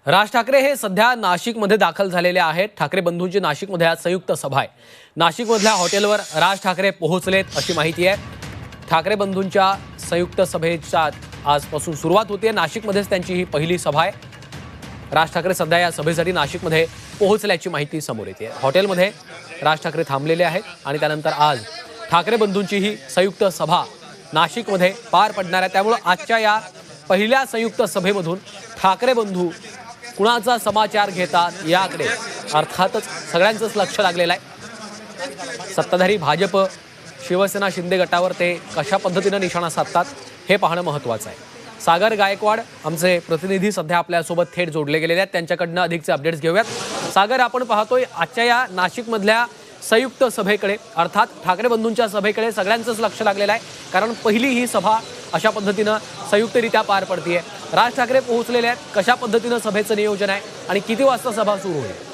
राज ठाकरे हे सध्या नाशिकमध्ये दाखल झालेले आहेत। ठाकरे बंधूंची नाशिकमध्ये आज संयुक्त सभा आहे। नाशिकमधल्या हॉटेलवर राज ठाकरे पोहोचलेत अशी माहिती आहे। ठाकरे बंधूंच्या संयुक्त सभेच्या आजपासून सुरुवात होते। नाशिकमध्येच त्यांची ही पहिली सभा आहे। राज ठाकरे सध्या या सभेसाठी नाशिकमध्ये पोहोचल्याची माहिती समोर येते। हॉटेलमध्ये राज ठाकरे थांबलेले आहेत आणि त्यानंतर आज ठाकरे बंधूंची ही संयुक्त सभा नाशिकमध्ये पार पडणार आहे। त्यामुळे आजच्या या पहिल्या संयुक्त सभेमधून ठाकरे बंधू कुणाचा समाचार घेतात याकडे अर्थातच सगळ्यांचंच लक्ष लागलेलं आहे। सत्ताधारी भाजप शिवसेना शिंदे गटावर ते कशा पद्धतीने निशाणा साधतात हे पाहणं महत्त्वाचं आहे। सागर गायकवाड आमचे प्रतिनिधी सध्या आपल्यासोबत थेट जोडले गेलेले आहेत। त्यांच्याकडनं अधिकचे अपडेट्स घेऊयात। सागर, आपण पाहतोय आजच्या या नाशिकमधल्या संयुक्त सभेकडे अर्थात ठाकरे बंधूंच्या सभेकडे सगळ्यांचंच लक्ष लागलेलं आहे, कारण पहिली ही सभा अशा पद्धतीनं संयुक्तरित्या पार पडते आहे। राज ठाकरे पोहोचलेले आहेत, कशा पद्धतीनं सभेचं नियोजन आहे आणि किती वाजता सभा सुरू होईल?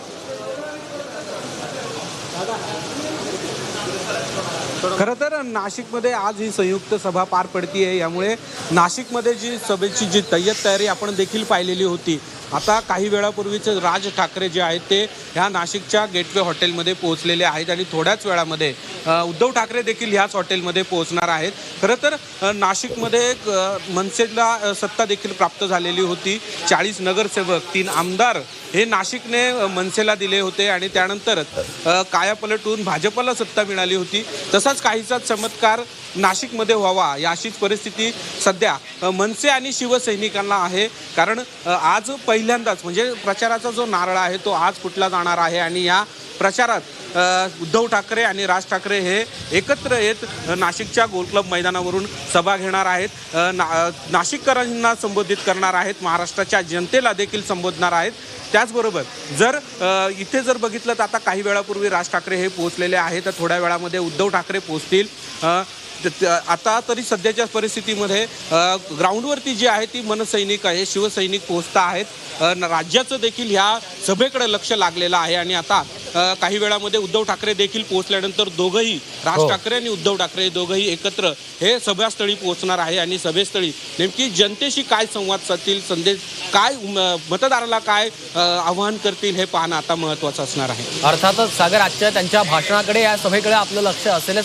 खरं तर नाशिकमध्ये आज ही संयुक्त सभा पार पडती आहे। यामुळे नाशिकमध्ये जी सभेची जी तयारी आपण देखील पाहिलेली होती। आता काही वेळापूर्वीच राज ठाकरे जे आहेत ते ह्या नाशिकच्या गेटवे हॉटेलमध्ये पोहोचलेले आहेत आणि थोड्याच वेळामध्ये उद्धव ठाकरे देखील ह्याच हॉटेलमध्ये पोहोचणार आहेत। खरं तर नाशिकमध्ये मनसेला सत्ता देखील प्राप्त झालेली होती। 40 नगरसेवक, 3 आमदार हे नाशिकने मनसेला दिले होते आणि त्यानंतर कायापलट होऊन भाजपला सत्ता मिळाली होती। तसाच काहीसा चमत्कार नाशिकमध्ये व्हावा याशीच परिस्थिती सध्या मनसे आणि शिवसैनिकांना आहे। कारण आज पहिल्यांदाच म्हणजे प्रचाराचा जो नारळ आहे तो आज फुटला जाणार आहे आणि या प्रचारात उद्धव ठाकरे आणि राज ठाकरे हे एकत्र येत नाशिकच्या गोल क्लब मैदानावरून सभा घेणार आहेत। नाशिककरांना संबोधित करणार आहेत, महाराष्ट्राच्या जनतेला देखील संबोधणार आहेत। त्याचबरोबर जर इथे जर बघितलं तर आता काही वेळापूर्वी राज ठाकरे हे पोहोचलेले आहेत, तर थोड्या वेळामध्ये उद्धव ठाकरे पोहोचतील। आता तरी सध्याच्या परिस्थितीमध्ये ग्राउंडवरती जी आहे ती मनसैनिक आहे, शिवसैनिक पोहोचता आहेत। राज्याचं देखील ह्या सभेकडे लक्ष लागलेलं आहे आणि आता काही वेळामध्ये उद्धव ठाकरे देखील पोहोचल्यानंतर दोघंही राज ठाकरे आणि उद्धव ठाकरे दोघंही एकत्र हे सभास्थळी पोहोचणार आहे आणि सभेस्थळी नेमकी जनतेशी काय संवाद साधतील, संदेश काय, मतदाराला काय आवाहन करतील हे पाहणं आता महत्त्वाचं असणार आहे। अर्थातच सागर, आजच्या त्यांच्या भाषणाकडे या सभेकडे आपलं लक्ष असेलच।